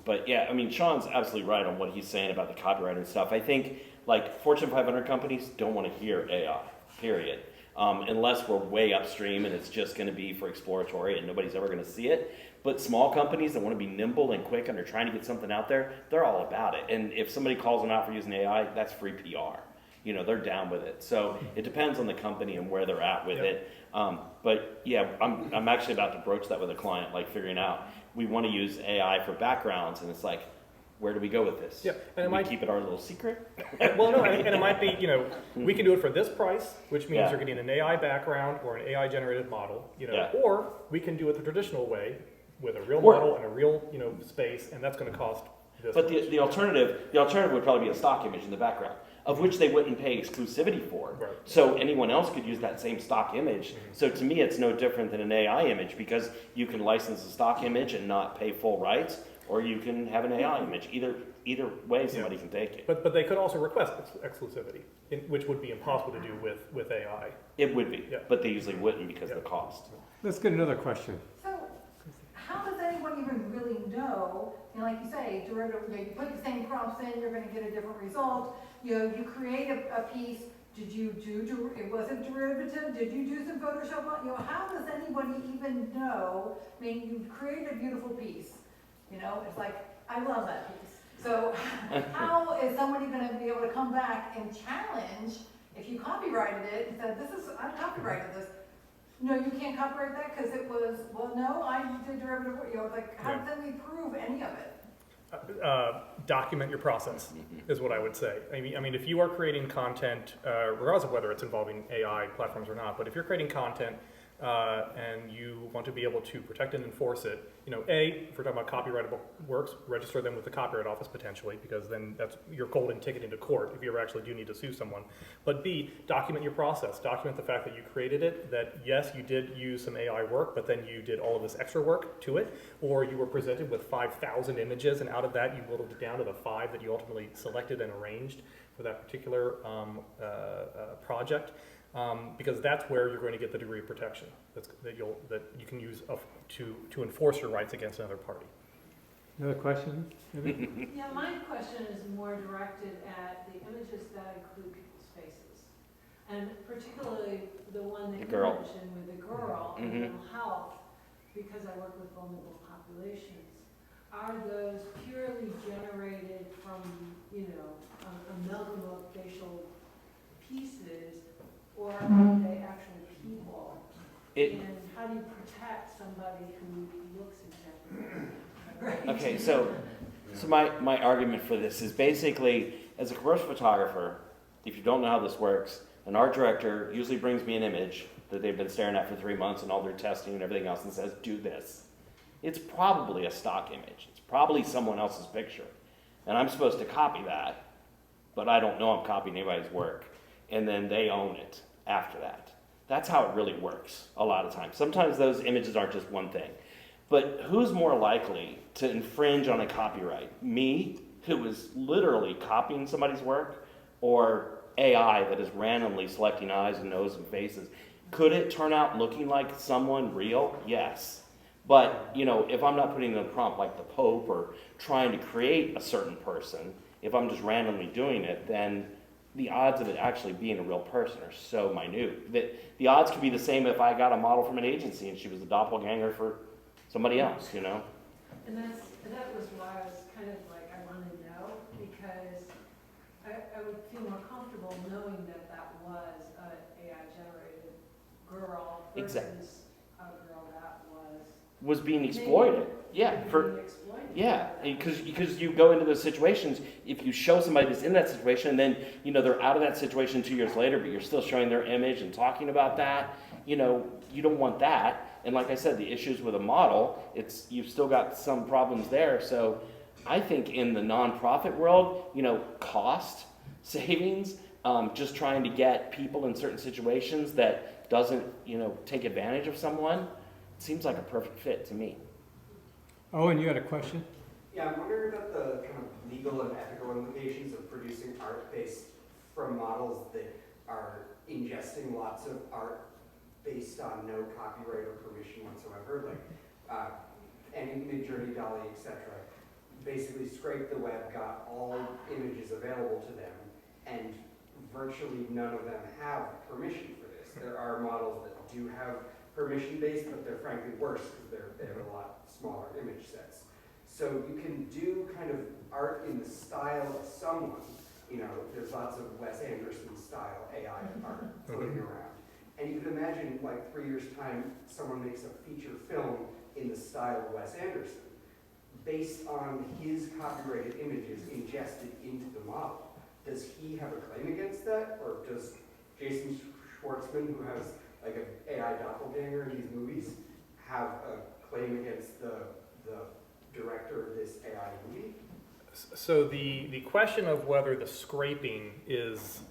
But yeah, Sean's absolutely right on what he's saying about the copyright and stuff. I think like Fortune 500 companies don't want to hear AI, period. Unless we're way upstream and it's just going to be for exploratory and nobody's ever going to see it. But small companies that want to be nimble and quick and are trying to get something out there, they're all about it. And if somebody calls them out for using AI, that's free PR. They're down with it. So it depends on the company and where they're at with it. But yeah, I'm actually about to broach that with a client, like figuring out, we want to use AI for backgrounds, and it's like, where do we go with this? Yeah, and we keep it our little secret? Well, no, and it might be, we can do it for this price, which means Yeah. you're getting an AI background or an AI generated model, Yeah. or we can do it the traditional way with a real Or- model and a real, space, and that's going to cost this But much. the alternative would probably be a stock image in the background, of which they wouldn't pay exclusivity for. Right. So anyone else could use that same stock image. So to me, it's no different than an AI image, because you can license a stock image and not pay full rights, or you can have an AI image. Either way, somebody can take it. But they could also request exclusivity, which would be impossible to do with AI. It would be, Yeah. but they usually wouldn't because of Yeah. the cost. Let's get another question. So, how does anyone even really know, like you say, derivative, you put the same prompts in, you're gonna get a different result. You create a piece, did you do, it wasn't derivative, did you do some Photoshop on, how does anybody even know? I mean, you create a beautiful piece, it's like, I love that piece. So, how is somebody gonna be able to come back and challenge, if you copyrighted it, and said, I copyrighted this, no, you can't copyright that because it was, well, no, I did derivative, how does anybody prove any of it? Document your process is what I would say. I mean, if you are creating content, regardless of whether it's involving AI platforms or not, but if you're creating content and you want to be able to protect and enforce it, if we're talking about copyrightable works, register them with the Copyright Office potentially, because then that's your golden ticket into court if you ever actually do need to sue someone. But B, document your process. Document the fact that you created it, that yes, you did use some AI work, but then you did all of this extra work to it, or you were presented with 5,000 images, and out of that you whittled it down to the 5 that you ultimately selected and arranged for that particular project. Because that's where you're going to get the degree of protection that you can use to enforce your rights against another party. Another question? Maybe? Yeah, my question is more directed at the images that include people's faces. And particularly the one that The you girl. mentioned with the girl and mental health, because I work with vulnerable populations. Are those purely generated from, amalgam of facial pieces, or are they actual people? And how do you protect somebody who looks exactly right? Okay, so my argument for this is basically, as a commercial photographer, if you don't know how this works, an art director usually brings me an image that they've been staring at for 3 months and all their testing and everything else and says, do this. It's probably a stock image. It's probably someone else's picture. And I'm supposed to copy that, but I don't know I'm copying anybody's work. And then they own it after that. That's how it really works a lot of times. Sometimes those images aren't just one thing. But who's more likely to infringe on a copyright? Me, who is literally copying somebody's work, or AI that is randomly selecting eyes and noses and faces? Could it turn out looking like someone real? Yes. But, if I'm not putting in a prompt like the Pope or trying to create a certain person, if I'm just randomly doing it, then the odds of it actually being a real person are so minute that the odds could be the same if I got a model from an agency and she was a doppelganger for somebody else, you know? And that was why I was kind of like, I want to know, because I would feel more comfortable knowing that that was an AI-generated girl Exactly. versus a girl that Was being exploited. Yeah, being for exploited. yeah, because you go into those situations, if you show somebody that's in that situation, and then you know they're out of that situation 2 years later, but you're still showing their image and talking about that, you know, you don't want that. And like I said, the issues with a model, you've still got some problems there. So I think in the nonprofit world, you know, cost savings, just trying to get people in certain situations that doesn't, you know, take advantage of someone, seems like a perfect fit to me. Oh, and you had a question? Yeah, I'm wondering about the kind of legal and ethical implications of producing art based from models that are ingesting lots of art based on no copyright or permission whatsoever, like any Midjourney, DALL-E, etc. Basically scraped the web, got all images available to them, and virtually none of them have permission for this. There are models that do have permission-based, but they're frankly worse because they have a lot smaller image sets. So you can do kind of art in the style of someone. You know, there's lots of Wes Anderson style AI art floating around. And you can imagine, like 3 years' time, someone makes a feature film in the style of Wes Anderson, based on his copyrighted images ingested into the model. Does he have a claim against that, or does Jason Schwartzman, who has like an AI doppelganger in these movies, have a claim against the director of this AI movie? So the question of whether the scraping is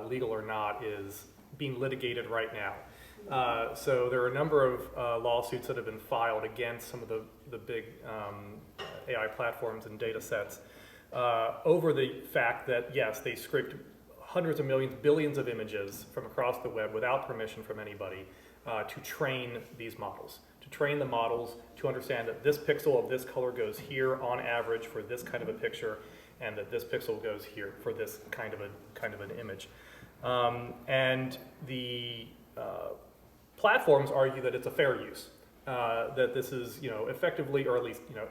legal or not is being litigated right now. So there are a number of lawsuits that have been filed against some of the big AI platforms and data sets over the fact that, yes, they scraped hundreds of millions, billions of images from across the web without permission from anybody to train these models. To train the models to understand that this pixel of this color goes here on average for this kind of a picture, and that this pixel goes here for this kind of an image. And the platforms argue that it's a fair use, that this is, you know, effectively, or at least, you know,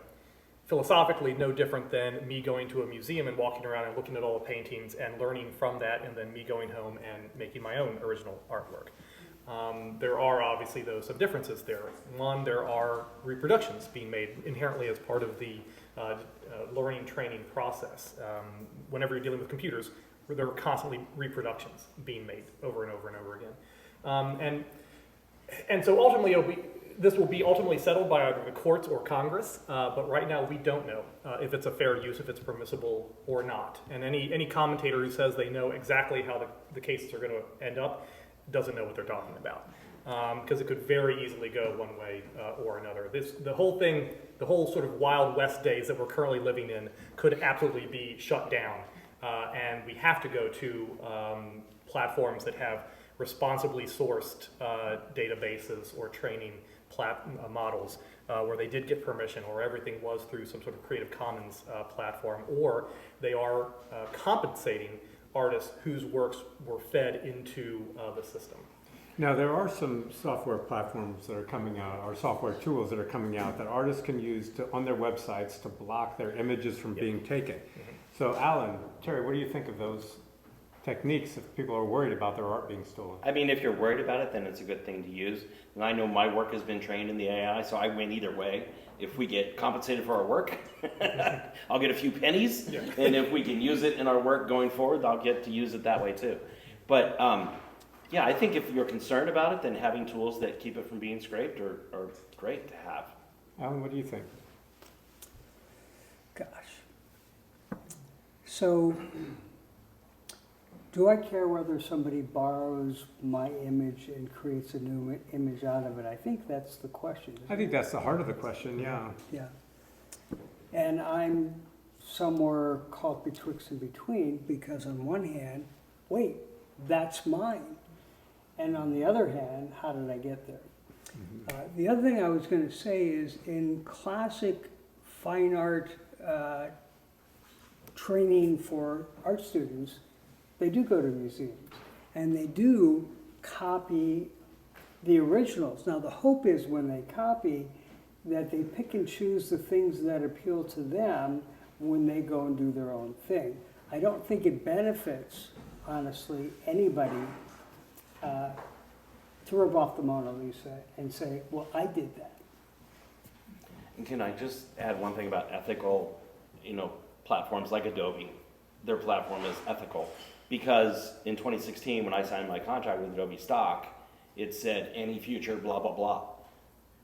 philosophically no different than me going to a museum and walking around and looking at all the paintings and learning from that, and then me going home and making my own original artwork. There are obviously, though, some differences there. One, there are reproductions being made inherently as part of the learning training process. Whenever you're dealing with computers, there are constantly reproductions being made over and over and over again. And so ultimately, this will be ultimately settled by either the courts or Congress, but right now we don't know if it's a fair use, if it's permissible or not. And any commentator who says they know exactly how the cases are going to end up doesn't know what they're talking about, because it could very easily go one way or another. The whole sort of Wild West days that we're currently living in could absolutely be shut down, and we have to go to platforms that have responsibly sourced databases or training models where they did get permission, or everything was through some sort of Creative Commons platform, or they are compensating artists whose works were fed into the system. Now, there are some software platforms that are coming out, or software tools that are coming out that artists can use on their websites to block their images from being taken. So, Alan, Terry, what do you think of those techniques if people are worried about their art being stolen? I mean, if you're worried about it, then it's a good thing to use. And I know my work has been trained in the AI, so I win either way. If we get compensated for our work, I'll get a few pennies. Yeah. And if we can use it in our work going forward, I'll get to use it that way too. But yeah, I think if you're concerned about it, then having tools that keep it from being scraped are great to have. Alan, what do you think? Gosh. So, do I care whether somebody borrows my image and creates a new image out of it? I think that's the question. I think that's the heart of the question, yeah. Yeah. And I'm somewhere caught betwixt and between, because on one hand, wait, that's mine. And on the other hand, how did I get there? The other thing I was going to say is, in classic fine art training for art students, They do go to museums, and they do copy the originals. Now, the hope is when they copy, that they pick and choose the things that appeal to them when they go and do their own thing. I don't think it benefits, honestly, anybody to rip off the Mona Lisa and say, well, I did that. And can I just add one thing about ethical, platforms like Adobe? Their platform is ethical. Because in 2016, when I signed my contract with Adobe Stock, it said any future blah, blah, blah.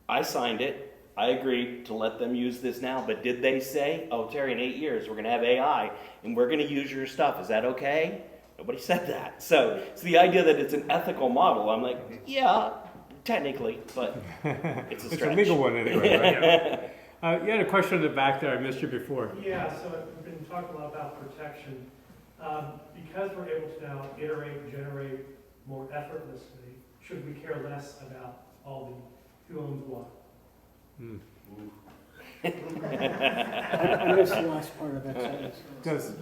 I signed it. I agreed to let them use this now, but did they say, oh, Terry, in 8 years, we're going to have AI and we're going to use your stuff. Is that okay? Nobody said that. So the idea that it's an ethical model, I'm like, yeah, technically, but it's a stretch. It's a legal one anyway, right? You had a question in the back there. I missed you before. Yeah, so we've been talking a lot about protection. Because we're able to now iterate and generate more effortlessly, should we care less about all the who owns what? I missed the last part of that sentence.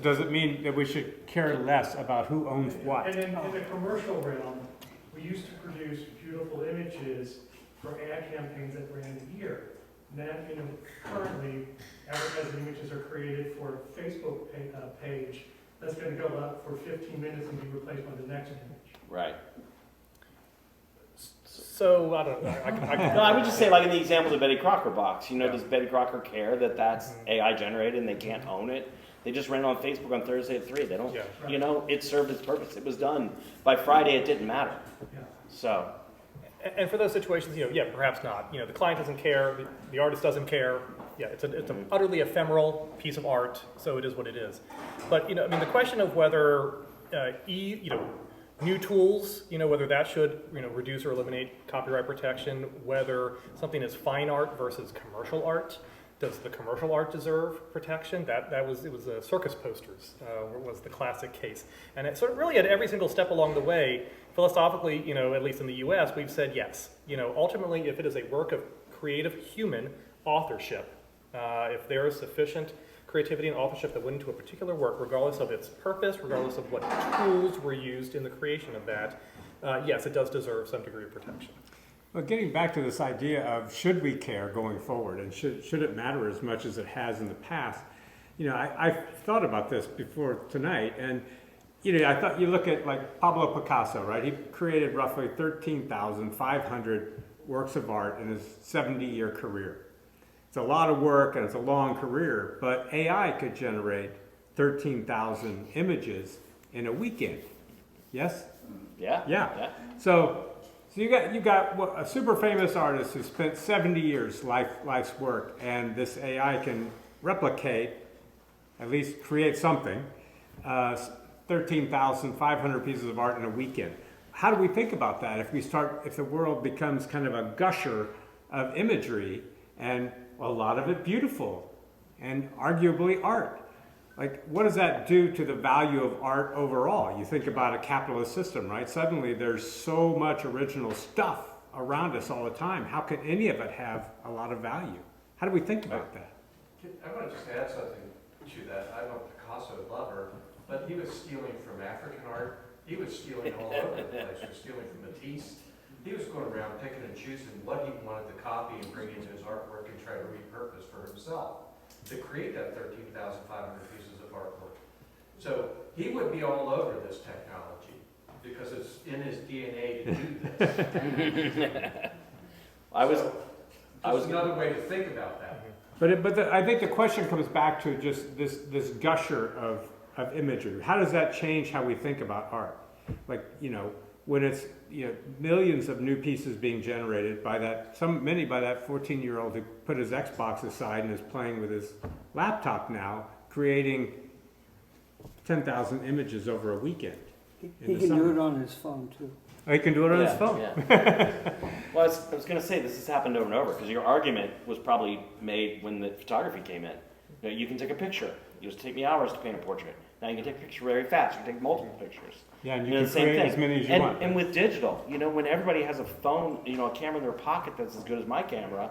Does it mean that we should care less about who owns what? And in the commercial realm, we used to produce beautiful images for ad campaigns that ran a year. Now, currently, advertising images are created for a Facebook page that's going to go up for 15 minutes and be replaced by the next image. Right. So, I don't know. No, I would just say, like in the example of the Betty Crocker box, does Betty Crocker care that that's AI generated and they can't own it? They just ran it on Facebook on Thursday at 3. They don't, it served its purpose. It was done. By Friday, it didn't matter. Yeah. So. And for those situations, perhaps not. The client doesn't care, the artist doesn't care. Yeah, it's an utterly ephemeral piece of art, so it is what it is. But the question of whether new tools, whether that should reduce or eliminate copyright protection, whether something is fine art versus commercial art. Does the commercial art deserve protection? It was circus posters was the classic case, and it sort of really at every single step along the way, philosophically, at least in the U.S., we've said yes. Ultimately, if it is a work of creative human authorship, if there is sufficient creativity and authorship that went into a particular work, regardless of its purpose, regardless of what tools were used in the creation of that, yes, it does deserve some degree of protection. Well, getting back to this idea of should we care going forward and should it matter as much as it has in the past, I thought about this before tonight, and I thought you look at like Pablo Picasso, right? He created roughly 13,500 works of art in his 70-year career. It's a lot of work and it's a long career, but AI could generate 13,000 images in a weekend. Yes? Yeah. So you got a super famous artist who spent 70 years life's work, and this AI can replicate, at least create something, 13,500 pieces of art in a weekend. How do we think about that if the world becomes kind of a gusher of imagery and a lot of it beautiful and arguably art? Like, what does that do to the value of art overall? You think about a capitalist system, right? Suddenly there's so much original stuff around us all the time. How can any of it have a lot of value? How do we think about that? I want to just add something to that. I'm a Picasso lover, but he was stealing from African art. He was stealing all over the place. He was stealing from Matisse. He was going around picking and choosing what he wanted to copy and bring into his artwork and try to repurpose for himself to create that 13,500 pieces of artwork. So he would be all over this technology because it's in his DNA to do this. Just another way to think about that. But I think the question comes back to just this gusher of imagery. How does that change how we think about art? Like, when it's millions of new pieces being generated by many by that 14-year-old who put his Xbox aside and is playing with his laptop now, creating 10,000 images over a weekend. He can do it on his phone too. Oh, he can do it on his phone. Yeah. Well, I was going to say this has happened over and over because your argument was probably made when the photography came in. You can take a picture. It used to take me hours to paint a portrait. Now you can take a picture very fast. You can take multiple pictures. Yeah, and you can create as many as you want. And with digital, when everybody has a phone, a camera in their pocket that's as good as my camera,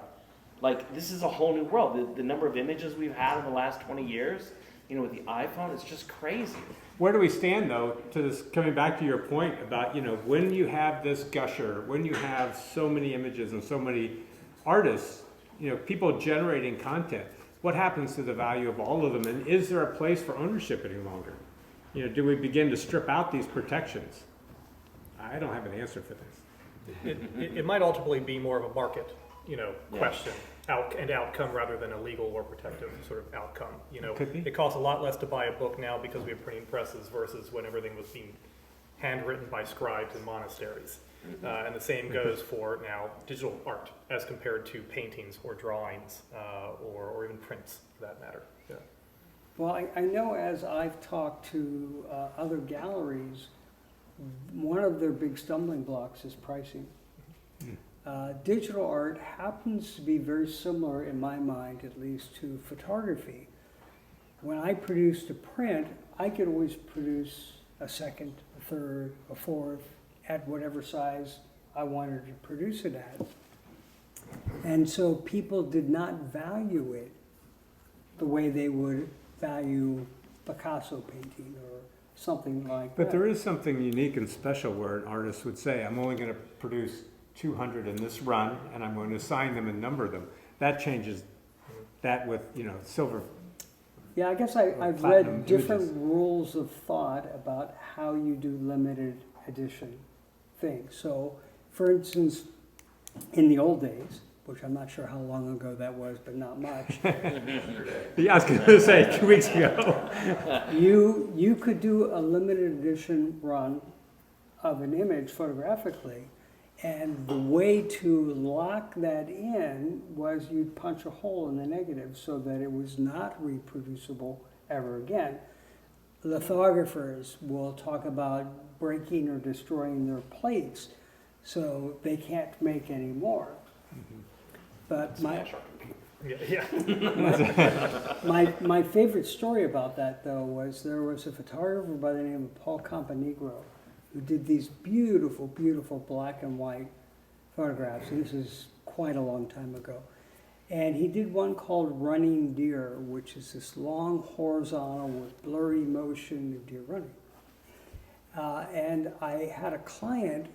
like this is a whole new world. The number of images we've had in the last 20 years you know, with the iPhone, it's just crazy. Where do we stand though, to this, coming back to your point about, you know, when you have this gusher, when you have so many images and so many artists, you know, people generating content, what happens to the value of all of them? And is there a place for ownership any longer? You know, do we begin to strip out these protections? I don't have an answer for this. It might ultimately be more of a market, you know, Yeah. question and outcome rather than a legal or protective sort of outcome. You know, Could be. it costs a lot less to buy a book now because we have printing presses versus when everything was being handwritten by scribes in monasteries. And the same goes for now digital art as compared to paintings or drawings or even prints for that matter. Yeah. Well, I know as I've talked to other galleries, one of their big stumbling blocks is pricing. Digital art happens to be very similar, in my mind at least, to photography. When I produced a print, I could always produce a second, a third, a fourth, at whatever size I wanted to produce it at. And so people did not value it the way they would value Picasso painting or something like that. But there is something unique and special where an artist would say, I'm only going to produce 200 in this run, and I'm going to assign them and number them. That changes that with, you know, silver. Yeah, I guess I've platinum read different images. rules of thought about how you do limited edition things. So, for instance, in the old days, which I'm not sure how long ago that was, but not much, Yeah, I was going to say 2 weeks ago. you could do a limited edition run of an image photographically, and the way to lock that in was you'd punch a hole in the negative so that it was not reproducible ever again. Lithographers will talk about breaking or destroying their plates so they can't make any more. But my favorite story about that, though, was there was a photographer by the name of Paul Campanigro who did these beautiful, beautiful black and white photographs. And this is quite a long time ago. And he did one called Running Deer, which is this long horizontal with blurry motion of deer running. And I had a client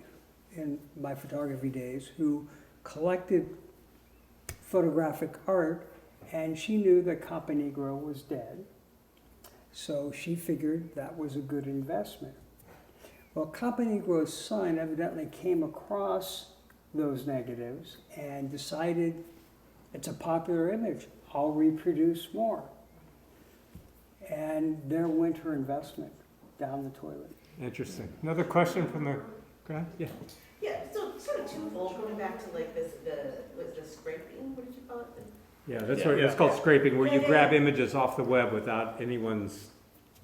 in my photography days who collected photographic art, and she knew that Campanigro was dead. So she figured that was a good investment. Well, Campanigro's son evidently came across those negatives and decided it's a popular image, I'll reproduce more. And there went her investment down the toilet. Interesting. Another question from the crowd? Yeah. Yeah, so sort of twofold, going back to like this, was the scraping, what did you call it? Yeah, that's what it's called, scraping, where you grab images off the web without anyone's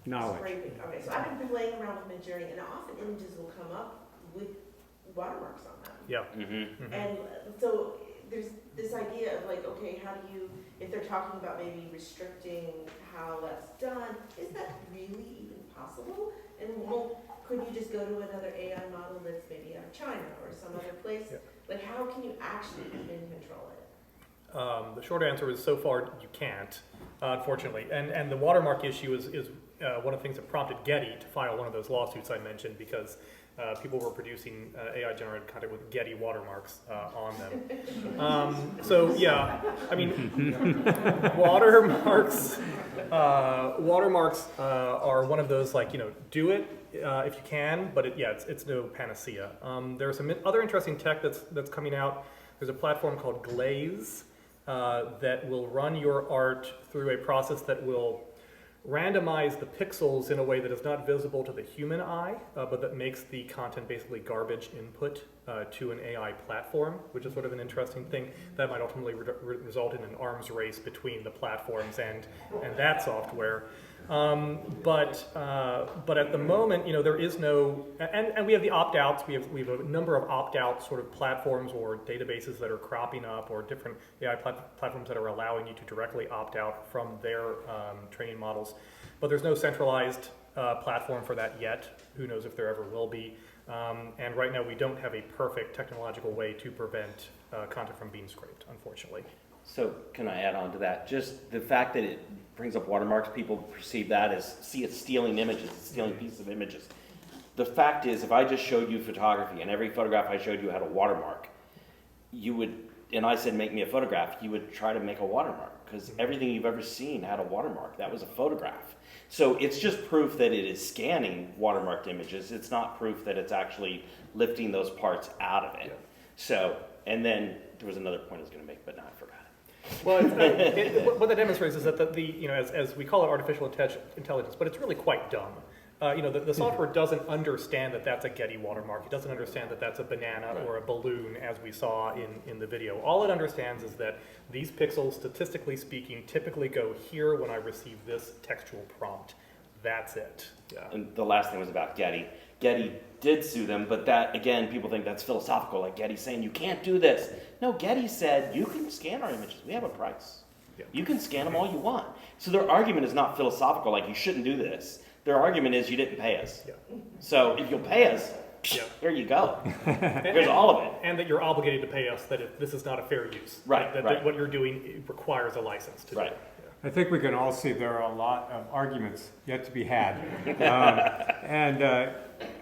knowledge. Scraping, okay, so I've been playing around with Midjourney, and often images will come up with watermarks on them. Yeah. And so there's this idea of like, okay, how do you, if they're talking about maybe restricting how that's done, is that really even possible? And could you just go to another AI model that's maybe out of China or some other place? Yeah. Like, how can you actually even control it? The short answer is so far you can't, unfortunately. And the watermark issue is one of the things that prompted Getty to file one of those lawsuits I mentioned, because people were producing AI-generated content with Getty watermarks on them. So yeah, I mean, watermarks are one of those, like, you know, do it if you can, but it's no panacea. There's some other interesting tech that's coming out. There's a platform called Glaze that will run your art through a process that will randomize the pixels in a way that is not visible to the human eye, but that makes the content basically garbage input to an AI platform, which is sort of an interesting thing that might ultimately result in an arms race between the platforms and that software. But at the moment, you know, there is no, and we have the opt-outs. We have a number of opt-out sort of platforms or databases that are cropping up, or different AI platforms that are allowing you to directly opt out from their training models. But there's no centralized platform for that yet. Who knows if there ever will be. And right now we don't have a perfect technological way to prevent content from being scraped, unfortunately. So can I add on to that? Just the fact that it brings up watermarks, people perceive that as, see, it's stealing images, it's stealing pieces of images. The fact is, if I just showed you photography and every photograph I showed you had a watermark, you would, and I said, make me a photograph, you would try to make a watermark because everything you've ever seen had a watermark. That was a photograph. So it's just proof that it is scanning watermarked images. It's not proof that it's actually lifting those parts out of it. Yeah. So, and then there was another point I was going to make, but now I forgot it. Well, what that demonstrates is that as we call it artificial intelligence, but it's really quite dumb. The software doesn't understand that that's a Getty watermark. It doesn't understand that that's a banana or a balloon, as we saw in the video. All it understands is that these pixels, statistically speaking, typically go here when I receive this textual prompt. That's it. Yeah. And the last thing was about Getty. Getty did sue them, but that, again, people think that's philosophical, like Getty saying, you can't do this. No, Getty said, you can scan our images. We have a price. Yeah. You can scan them all you want. So their argument is not philosophical, like you shouldn't do this. Their argument is you didn't pay us. Yeah. So if you'll pay us, there you go. Here's all of it. And that you're obligated to pay us, that if this is not a fair use. Right, That right. what you're doing requires a license to do it. I think we can all see there are a lot of arguments yet to be had.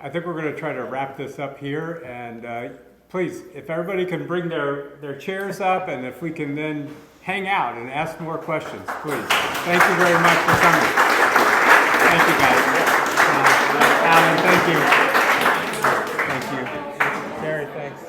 I think we're going to try to wrap this up here. And please, if everybody can bring their chairs up and if we can then hang out and ask more questions, please. Thank you very much for coming. Thank you, guys. Alan, thank you. Thank you. Terry, thanks.